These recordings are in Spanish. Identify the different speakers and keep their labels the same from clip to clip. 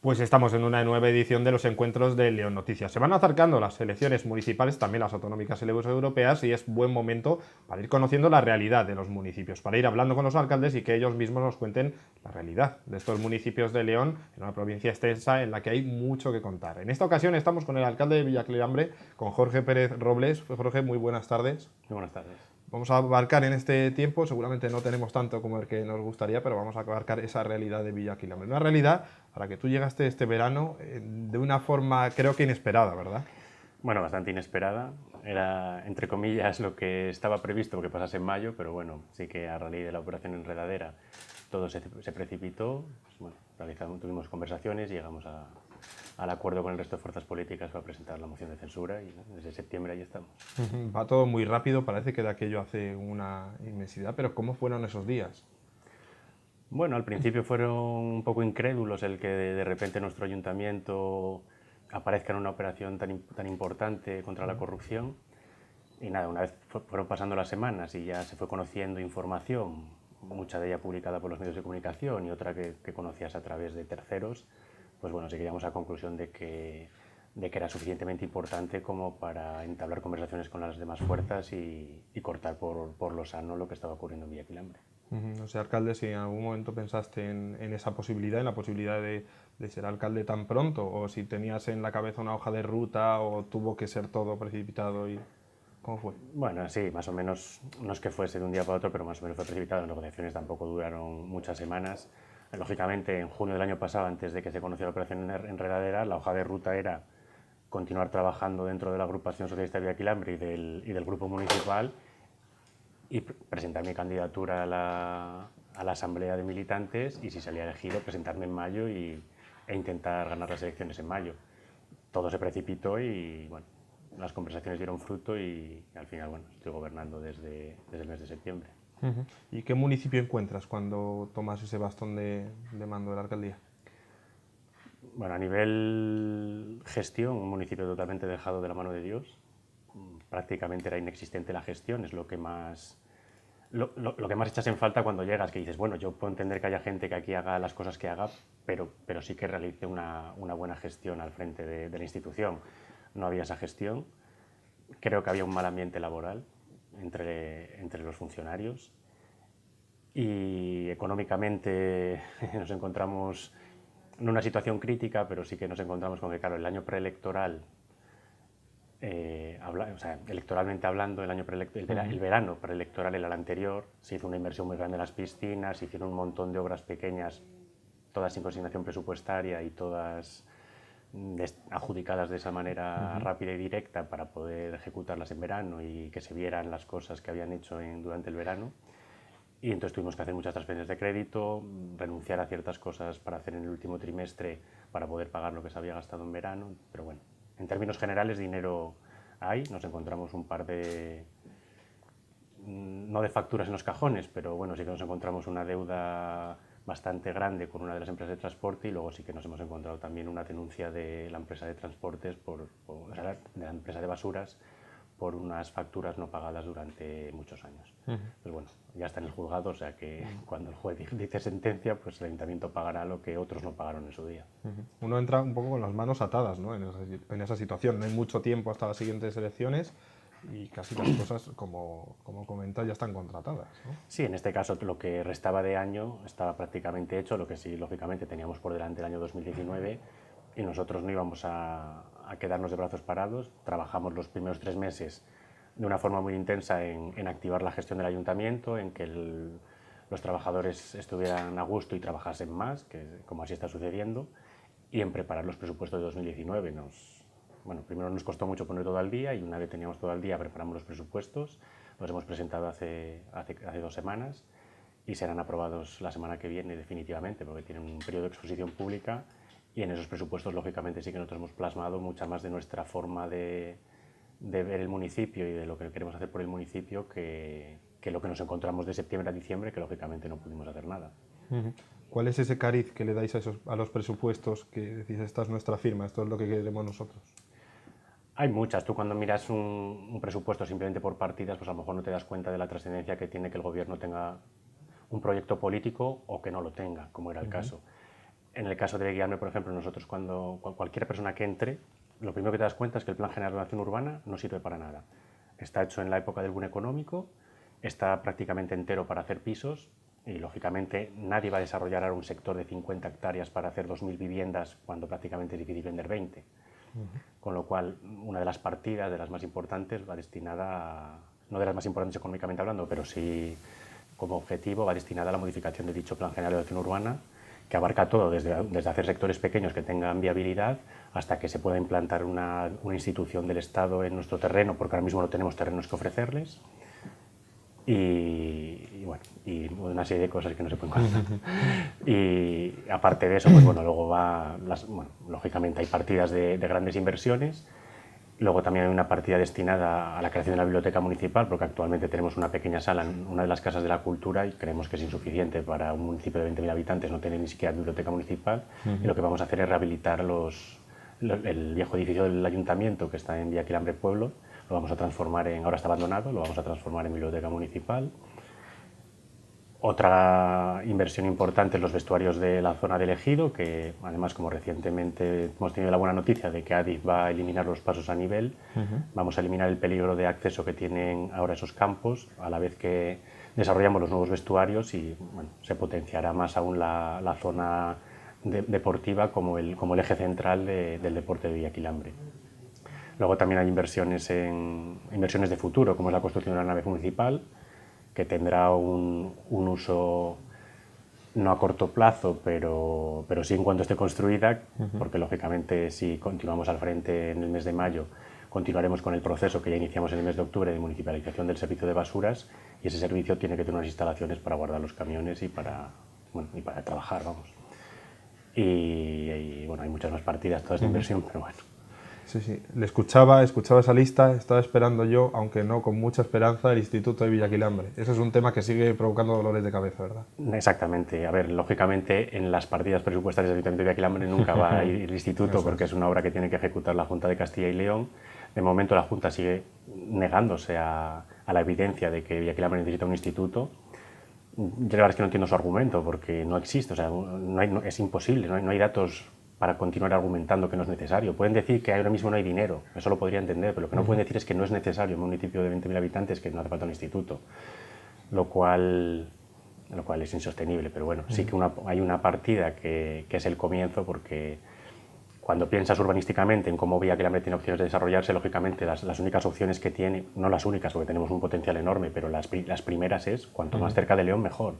Speaker 1: Pues estamos en una nueva edición de los encuentros de León Noticias. Se van acercando las elecciones municipales, también las autonómicas y las europeas, y es buen momento para ir conociendo la realidad de los municipios, para ir hablando con los alcaldes y que ellos mismos nos cuenten la realidad de estos municipios de León, en una provincia extensa en la que hay mucho que contar. En esta ocasión estamos con el alcalde de Villaquilambre, con Jorge Pérez Robles. Jorge, muy buenas tardes.
Speaker 2: Muy buenas tardes.
Speaker 1: Vamos a abarcar en este tiempo, seguramente no tenemos tanto como el que nos gustaría, pero vamos a abarcar esa realidad de Villaquilambre. Una realidad a la que tú llegaste este verano de una forma, creo que inesperada, ¿verdad?
Speaker 2: Bueno, bastante inesperada. Era, entre comillas, lo que estaba previsto que pasase en mayo, pero bueno, sí que a raíz de la operación Enredadera todo se precipitó. Pues, bueno, tuvimos conversaciones y llegamos al acuerdo con el resto de fuerzas políticas para presentar la moción de censura y desde septiembre ahí estamos.
Speaker 1: Va todo muy rápido, parece que de aquello hace una inmensidad, pero ¿cómo fueron esos días?
Speaker 2: Bueno, al principio fueron un poco incrédulos el que de repente nuestro ayuntamiento aparezca en una operación tan importante contra la corrupción. Y nada, una vez fueron pasando las semanas y ya se fue conociendo información, mucha de ella publicada por los medios de comunicación y otra que conocías a través de terceros, pues bueno, sí que llegamos a la conclusión de que era suficientemente importante como para entablar conversaciones con las demás fuerzas y cortar por lo sano lo que estaba ocurriendo en Villaquilambre.
Speaker 1: No sé, alcalde, si en algún momento pensaste en esa posibilidad, en la posibilidad de ser alcalde tan pronto, o si tenías en la cabeza una hoja de ruta, o tuvo que ser todo precipitado y ¿cómo fue?
Speaker 2: Bueno, sí, más o menos, no es que fuese de un día para otro, pero más o menos fue precipitado. Las negociaciones tampoco duraron muchas semanas. Lógicamente, en junio del año pasado, antes de que se conociera la operación Enredadera, la hoja de ruta era continuar trabajando dentro de la agrupación socialista de Villaquilambre y del grupo municipal y presentar mi candidatura a la asamblea de militantes y, si salía elegido, presentarme en mayo e intentar ganar las elecciones en mayo. Todo se precipitó y, bueno, las conversaciones dieron fruto y al final, bueno, estoy gobernando desde el mes de septiembre.
Speaker 1: ¿Y qué municipio encuentras cuando tomas ese bastón de mando de la alcaldía?
Speaker 2: Bueno, a nivel gestión, un municipio totalmente dejado de la mano de Dios. Prácticamente era inexistente la gestión, es lo que más echas en falta cuando llegas, que dices, bueno, yo puedo entender que haya gente que aquí haga las cosas que haga, pero sí que realice una buena gestión al frente de la institución. No había esa gestión. Creo que había un mal ambiente laboral entre los funcionarios y económicamente nos encontramos en una situación crítica, pero sí que nos encontramos con que, claro, el año preelectoral, electoralmente hablando, el verano preelectoral, el anterior, se hizo una inversión muy grande en las piscinas, se hicieron un montón de obras pequeñas, todas sin consignación presupuestaria y todas adjudicadas de esa manera rápida y directa para poder ejecutarlas en verano y que se vieran las cosas que habían hecho durante el verano. Y entonces tuvimos que hacer muchas transferencias de crédito, renunciar a ciertas cosas para hacer en el último trimestre para poder pagar lo que se había gastado en verano. Pero bueno, en términos generales, dinero hay. Nos encontramos un par no de facturas en los cajones, pero bueno, sí que nos encontramos una deuda bastante grande con una de las empresas de transporte y luego sí que nos hemos encontrado también una denuncia de la empresa de transportes, de la empresa de basuras, por unas facturas no pagadas durante muchos años. Pues bueno, ya está en el juzgado, o sea que cuando el juez dice sentencia, pues el ayuntamiento pagará lo que otros no pagaron en su día.
Speaker 1: Uno entra un poco con las manos atadas, ¿no? en esa situación. No hay mucho tiempo hasta las siguientes elecciones y casi las cosas, como comentas, ya están contratadas, ¿no?
Speaker 2: Sí, en este caso lo que restaba de año estaba prácticamente hecho, lo que sí, lógicamente, teníamos por delante el año 2019 y nosotros no íbamos a quedarnos de brazos parados. Trabajamos los primeros 3 meses de una forma muy intensa en activar la gestión del ayuntamiento, en que los trabajadores estuvieran a gusto y trabajasen más, que como así está sucediendo, y en preparar los presupuestos de 2019. Primero nos costó mucho poner todo al día y una vez teníamos todo al día preparamos los presupuestos, los hemos presentado hace 2 semanas y serán aprobados la semana que viene definitivamente, porque tienen un periodo de exposición pública y en esos presupuestos, lógicamente, sí que nosotros hemos plasmado mucha más de nuestra forma de ver el municipio y de lo que queremos hacer por el municipio que lo que nos encontramos de septiembre a diciembre, que lógicamente no pudimos hacer nada.
Speaker 1: ¿Cuál es ese cariz que le dais a los presupuestos que decís, esta es nuestra firma, esto es lo que queremos nosotros?
Speaker 2: Hay muchas. Tú cuando miras un presupuesto simplemente por partidas, pues a lo mejor no te das cuenta de la trascendencia que tiene que el gobierno tenga un proyecto político o que no lo tenga, como era el caso. En el caso de Guiarme, por ejemplo, nosotros cualquier persona que entre, lo primero que te das cuenta es que el Plan General de Ordenación Urbana no sirve para nada. Está hecho en la época del boom económico, está prácticamente entero para hacer pisos y, lógicamente, nadie va a desarrollar ahora un sector de 50 hectáreas para hacer 2.000 viviendas cuando prácticamente es difícil vender 20. Con lo cual, una de las partidas, de las más importantes, va destinada no de las más importantes económicamente hablando, pero sí como objetivo, va destinada a la modificación de dicho Plan General de Ordenación Urbana, que abarca todo, desde hacer sectores pequeños que tengan viabilidad hasta que se pueda implantar una institución del Estado en nuestro terreno, porque ahora mismo no tenemos terrenos que ofrecerles, y una serie de cosas que no se pueden contar. Y aparte de eso, pues bueno, luego lógicamente hay partidas de grandes inversiones. Luego también hay una partida destinada a la creación de la biblioteca municipal, porque actualmente tenemos una pequeña sala en una de las casas de la cultura y creemos que es insuficiente para un municipio de 20.000 habitantes no tener ni siquiera biblioteca municipal. Y lo que vamos a hacer es rehabilitar el viejo edificio del ayuntamiento que está en Villa Quilambre Pueblo. Lo vamos a transformar ahora está abandonado, lo vamos a transformar en biblioteca municipal. Otra inversión importante es los vestuarios de la zona del Ejido, que además, como recientemente hemos tenido la buena noticia de que Adif va a eliminar los pasos a nivel, vamos a eliminar el peligro de acceso que tienen ahora esos campos, a la vez que desarrollamos los nuevos vestuarios y se potenciará más aún la zona deportiva como el eje central del deporte de Villaquilambre. Luego también hay inversiones de futuro, como es la construcción de una nave municipal, que tendrá un uso no a corto plazo, pero sí en cuanto esté construida, porque lógicamente si continuamos al frente en el mes de mayo, continuaremos con el proceso que ya iniciamos en el mes de octubre de municipalización del servicio de basuras, y ese servicio tiene que tener unas instalaciones para guardar los camiones y para trabajar, vamos. Y bueno, hay muchas más partidas, toda esta inversión, pero bueno.
Speaker 1: Sí, sí. Le escuchaba esa lista, estaba esperando yo, aunque no con mucha esperanza, el Instituto de Villaquilambre. Ese es un tema que sigue provocando dolores de cabeza, ¿verdad?
Speaker 2: Exactamente. A ver, lógicamente en las partidas presupuestarias del Ayuntamiento de Villaquilambre nunca va a ir el Instituto porque es una obra que tiene que ejecutar la Junta de Castilla y León. De momento la Junta sigue negándose a la evidencia de que Villaquilambre necesita un instituto. Yo la verdad es que no entiendo su argumento porque no existe, o sea, es imposible, no hay datos para continuar argumentando que no es necesario. Pueden decir que ahora mismo no hay dinero, eso lo podría entender, pero lo que no pueden decir es que no es necesario en un municipio de 20.000 habitantes que no hace falta un instituto, lo cual es insostenible. Pero bueno, sí que hay una partida que es el comienzo, porque cuando piensas urbanísticamente en cómo Villaquilambre tiene opciones de desarrollarse, lógicamente las únicas opciones que tiene, no las únicas porque tenemos un potencial enorme, pero las primeras es cuanto más cerca de León mejor.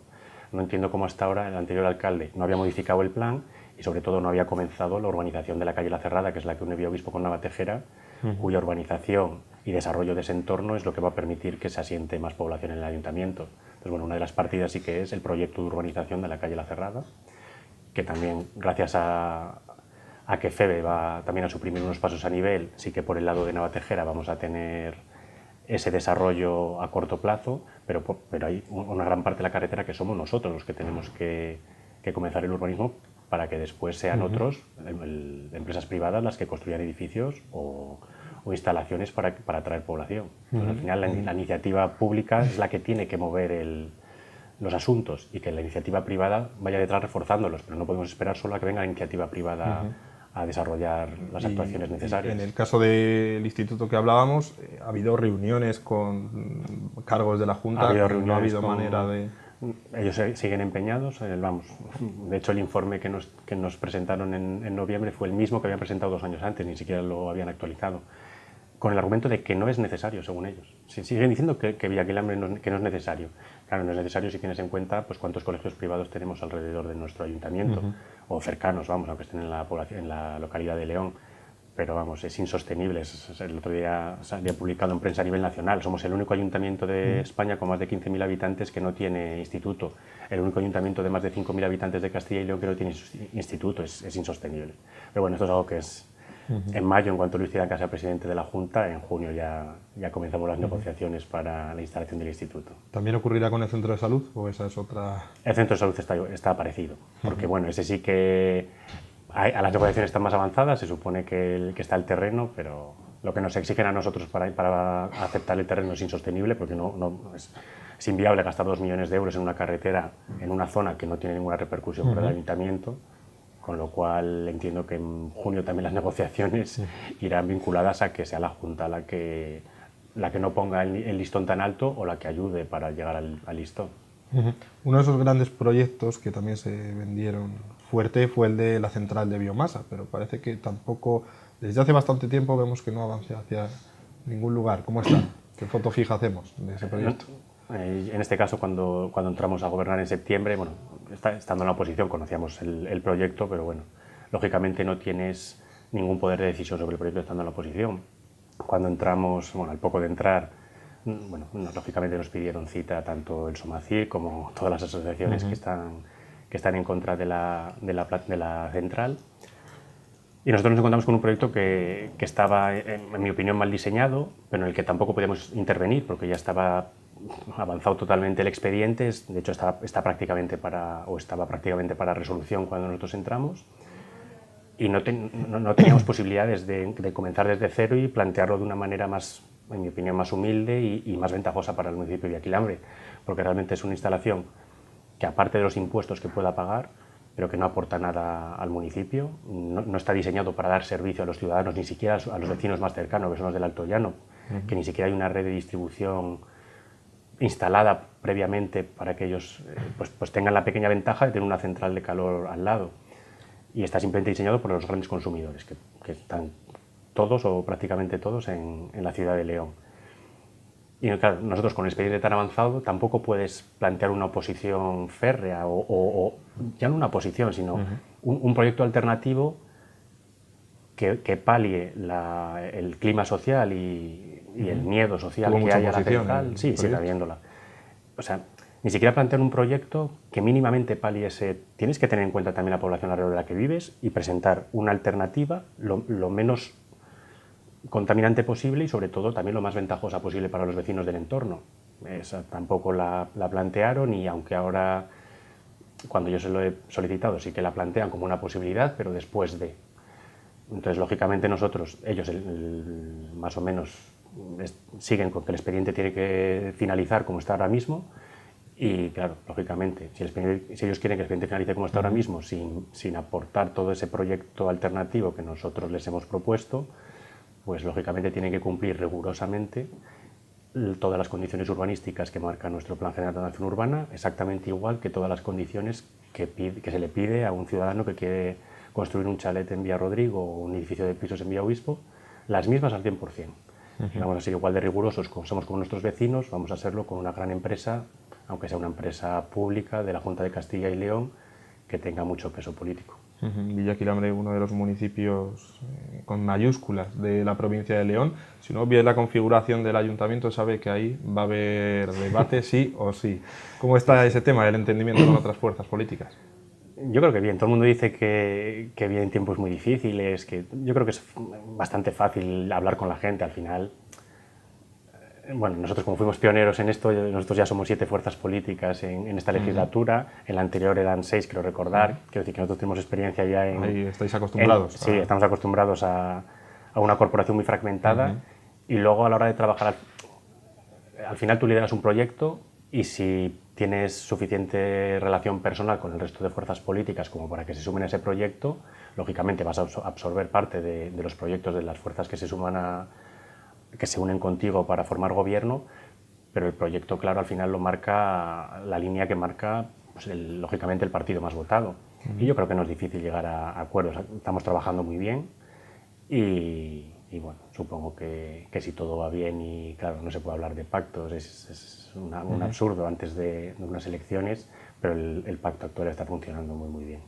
Speaker 2: No entiendo cómo hasta ahora el anterior alcalde no había modificado el plan y sobre todo no había comenzado la urbanización de la calle La Cerrada, que es la que une Biobispo con Navatejera, cuya urbanización y desarrollo de ese entorno es lo que va a permitir que se asiente más población en el ayuntamiento. Entonces, bueno, una de las partidas sí que es el proyecto de urbanización de la calle La Cerrada, que también, gracias a que FEBE va también a suprimir unos pasos a nivel, sí que por el lado de Navatejera vamos a tener ese desarrollo a corto plazo, pero hay una gran parte de la carretera que somos nosotros los que tenemos que comenzar el urbanismo para que después sean otros, empresas privadas, las que construyan edificios o instalaciones para atraer población. Entonces, al final la iniciativa pública es la que tiene que mover los asuntos y que la iniciativa privada vaya detrás reforzándolos, pero no podemos esperar solo a que venga la iniciativa privada a desarrollar las actuaciones necesarias.
Speaker 1: En el caso del instituto que hablábamos, ha habido reuniones con cargos de la Junta, no ha habido manera de...
Speaker 2: Ellos siguen empeñados, de hecho el informe que nos presentaron en noviembre fue el mismo que habían presentado 2 años antes, ni siquiera lo habían actualizado, con el argumento de que no es necesario, según ellos. Siguen diciendo que Villaquilambre que no es necesario. Claro, no es necesario si tienes en cuenta pues cuántos colegios privados tenemos alrededor de nuestro ayuntamiento, o cercanos, aunque estén en la localidad de León. Pero vamos, es insostenible. El otro día se había publicado en prensa a nivel nacional. Somos el único ayuntamiento de España con más de 15.000 habitantes que no tiene instituto. El único ayuntamiento de más de 5.000 habitantes de Castilla y León que no tiene instituto. Es insostenible. Pero bueno, esto es algo que es... En mayo, en cuanto Luis Cidanca sea presidente de la Junta, en junio ya comenzamos las negociaciones para la instalación del instituto.
Speaker 1: ¿También ocurrirá con el centro de salud o esa es otra...?
Speaker 2: El centro de salud está parecido, porque bueno, ese sí que... A las negociaciones están más avanzadas, se supone que está el terreno, pero lo que nos exigen a nosotros para aceptar el terreno es insostenible, porque es inviable gastar 2 millones de euros en una carretera en una zona que no tiene ninguna repercusión para el ayuntamiento, con lo cual entiendo que en junio también las negociaciones irán vinculadas a que sea la Junta la que no ponga el listón tan alto o la que ayude para llegar al listón.
Speaker 1: Uno de esos grandes proyectos que también se vendieron fuerte fue el de la central de biomasa, pero parece que tampoco, desde hace bastante tiempo vemos que no avanza hacia ningún lugar. ¿Cómo está? ¿Qué foto fija hacemos de ese proyecto?
Speaker 2: En este caso, cuando entramos a gobernar en septiembre, bueno, estando en la oposición conocíamos el proyecto, pero bueno, lógicamente no tienes ningún poder de decisión sobre el proyecto estando en la oposición. Cuando entramos, bueno, al poco de entrar, bueno, lógicamente nos pidieron cita tanto el SOMACIR como todas las asociaciones que están en contra de la central. Y nosotros nos encontramos con un proyecto que estaba, en mi opinión, mal diseñado, pero en el que tampoco podíamos intervenir porque ya estaba avanzado totalmente el expediente. De hecho, estaba prácticamente para resolución cuando nosotros entramos. Y no teníamos posibilidades de comenzar desde cero y plantearlo de una manera más, en mi opinión, más humilde y más ventajosa para el municipio de Villaquilambre, porque realmente es una instalación que, aparte de los impuestos que pueda pagar, pero que no aporta nada al municipio, no está diseñado para dar servicio a los ciudadanos, ni siquiera a los vecinos más cercanos, que son los del Alto Llano, que ni siquiera hay una red de distribución instalada previamente para que ellos pues tengan la pequeña ventaja de tener una central de calor al lado. Y está simplemente diseñado por los grandes consumidores, que están todos o prácticamente todos en la ciudad de León. Y claro, nosotros con el expediente tan avanzado tampoco puedes plantear una oposición férrea o ya no una oposición, sino un proyecto alternativo que palie el clima social y el miedo social que hay a la central. Sí, sigue habiéndola. O sea, ni siquiera plantear un proyecto que mínimamente palie ese. Tienes que tener en cuenta también la población alrededor de la que vives y presentar una alternativa lo menos contaminante posible y sobre todo también lo más ventajosa posible para los vecinos del entorno. Esa tampoco la plantearon y aunque ahora, cuando yo se lo he solicitado, sí que la plantean como una posibilidad, pero después de. Entonces, lógicamente ellos más o menos siguen con que el expediente tiene que finalizar como está ahora mismo. Y claro, lógicamente, si ellos quieren que el expediente finalice como está ahora mismo, sin aportar todo ese proyecto alternativo que nosotros les hemos propuesto, pues lógicamente tienen que cumplir rigurosamente todas las condiciones urbanísticas que marca nuestro Plan General de Ordenación Urbana, exactamente igual que todas las condiciones que se le pide a un ciudadano que quiere construir un chalet en Villa Rodrigo o un edificio de pisos en Villa Obispo, las mismas al 100%. Y vamos a ser igual de rigurosos como somos con nuestros vecinos, vamos a hacerlo con una gran empresa, aunque sea una empresa pública de la Junta de Castilla y León, que tenga mucho peso político.
Speaker 1: Villaquilambre, uno de los municipios con mayúsculas de la provincia de León. Si uno ve la configuración del ayuntamiento, sabe que ahí va a haber debate sí o sí. ¿Cómo está ese tema del entendimiento con otras fuerzas políticas?
Speaker 2: Yo creo que bien. Todo el mundo dice que vienen tiempos muy difíciles, que yo creo que es bastante fácil hablar con la gente. Al final, bueno, nosotros como fuimos pioneros en esto, nosotros ya somos 7 fuerzas políticas en esta legislatura, en la anterior eran 6, creo recordar, quiero decir que nosotros tenemos experiencia ya en.
Speaker 1: Ahí estáis acostumbrados.
Speaker 2: Sí, estamos acostumbrados a una corporación muy fragmentada y luego a la hora de trabajar, al final tú lideras un proyecto y si tienes suficiente relación personal con el resto de fuerzas políticas como para que se sumen a ese proyecto, lógicamente vas a absorber parte de los proyectos de las fuerzas que se unen contigo para formar gobierno, pero el proyecto, claro, al final lo marca la línea que marca, pues, lógicamente, el partido más votado. Y yo creo que no es difícil llegar a acuerdos. Estamos trabajando muy bien y bueno, supongo que si todo va bien y, claro, no se puede hablar de pactos, es un absurdo antes de unas elecciones, pero el pacto actual está funcionando muy bien.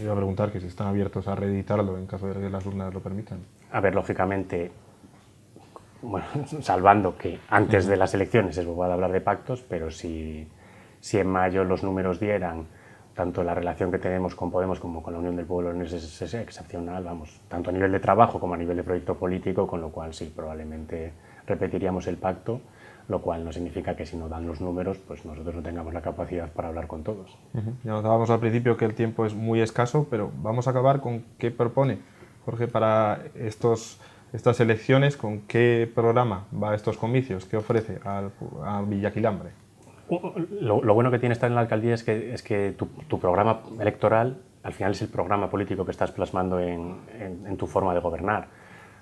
Speaker 1: Iba a preguntar que si están abiertos a reeditarlo en caso de que las urnas lo permitan.
Speaker 2: A ver, lógicamente, bueno, salvando que antes de las elecciones es bueno hablar de pactos, pero si en mayo los números dieran, tanto la relación que tenemos con Podemos como con la Unión del Pueblo es excepcional, vamos, tanto a nivel de trabajo como a nivel de proyecto político, con lo cual sí, probablemente repetiríamos el pacto, lo cual no significa que si no dan los números, pues nosotros no tengamos la capacidad para hablar con todos.
Speaker 1: Ya notábamos al principio que el tiempo es muy escaso, pero vamos a acabar con qué propone Jorge para estas elecciones, con qué programa va a estos comicios, qué ofrece a Villaquilambre.
Speaker 2: Lo bueno que tiene estar en la alcaldía es que tu programa electoral al final es el programa político que estás plasmando en tu forma de gobernar.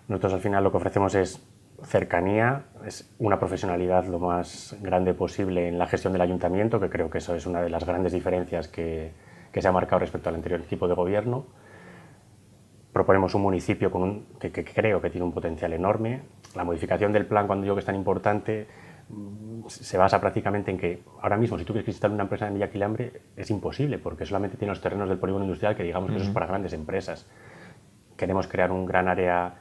Speaker 2: Nosotros al final lo que ofrecemos es cercanía, es una profesionalidad lo más grande posible en la gestión del ayuntamiento, que creo que eso es una de las grandes diferencias que se ha marcado respecto al anterior equipo de gobierno. Proponemos un municipio que creo que tiene un potencial enorme. La modificación del plan, cuando digo que es tan importante, se basa prácticamente en que ahora mismo, si tú quieres visitar una empresa en Villaquilambre, es imposible, porque solamente tiene los terrenos del polígono industrial, que digamos que eso es para grandes empresas. Queremos crear un gran área,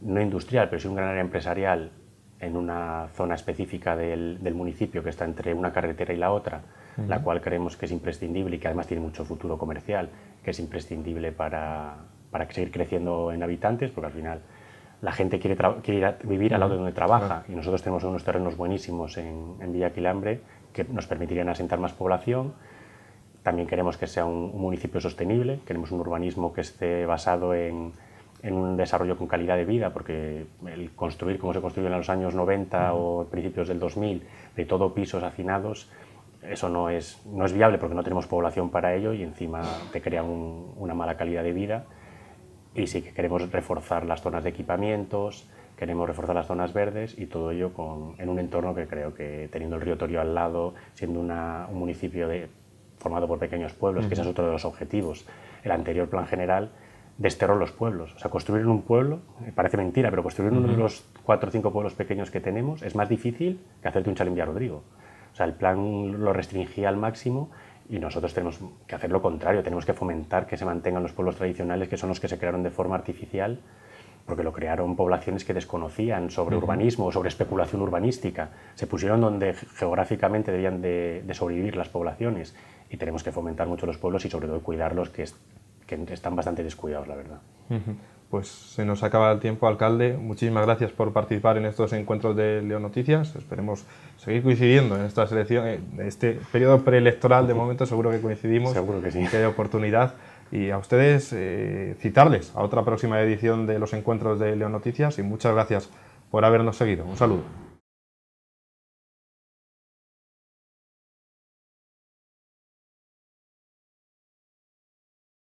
Speaker 2: no industrial, pero sí un gran área empresarial en una zona específica del municipio que está entre una carretera y la otra, la cual creemos que es imprescindible y que además tiene mucho futuro comercial, que es imprescindible para seguir creciendo en habitantes, porque al final la gente quiere ir a vivir al lado de donde trabaja, y nosotros tenemos unos terrenos buenísimos en Villaquilambre que nos permitirían asentar más población. También queremos que sea un municipio sostenible, queremos un urbanismo que esté basado en un desarrollo con calidad de vida, porque el construir como se construyó en los años 90 o principios del 2000, de todo pisos hacinados, eso no es viable porque no tenemos población para ello y encima te crea una mala calidad de vida. Y sí que queremos reforzar las zonas de equipamientos, queremos reforzar las zonas verdes y todo ello en un entorno que creo que, teniendo el río Torío al lado, siendo un municipio formado por pequeños pueblos, que ese es otro de los objetivos. El anterior plan general desterró los pueblos. O sea, construir en un pueblo, parece mentira, pero construir en uno de los 4 o 5 pueblos pequeños que tenemos es más difícil que hacerte un Chalet en Villarrodrigo. O sea, el plan lo restringía al máximo y nosotros tenemos que hacer lo contrario, tenemos que fomentar que se mantengan los pueblos tradicionales, que son los que se crearon de forma artificial, porque lo crearon poblaciones que desconocían sobre urbanismo o sobre especulación urbanística. Se pusieron donde geográficamente debían de sobrevivir las poblaciones y tenemos que fomentar mucho los pueblos y sobre todo cuidarlos, que están bastante descuidados, la verdad.
Speaker 1: Pues se nos acaba el tiempo, alcalde. Muchísimas gracias por participar en estos encuentros de León Noticias. Esperemos seguir coincidiendo en esta selección, en este periodo preelectoral. De momento seguro que coincidimos.
Speaker 2: Seguro que sí.
Speaker 1: Que hay oportunidad. Y a ustedes citarles a otra próxima edición de los encuentros de León Noticias y muchas gracias por habernos seguido. Un saludo.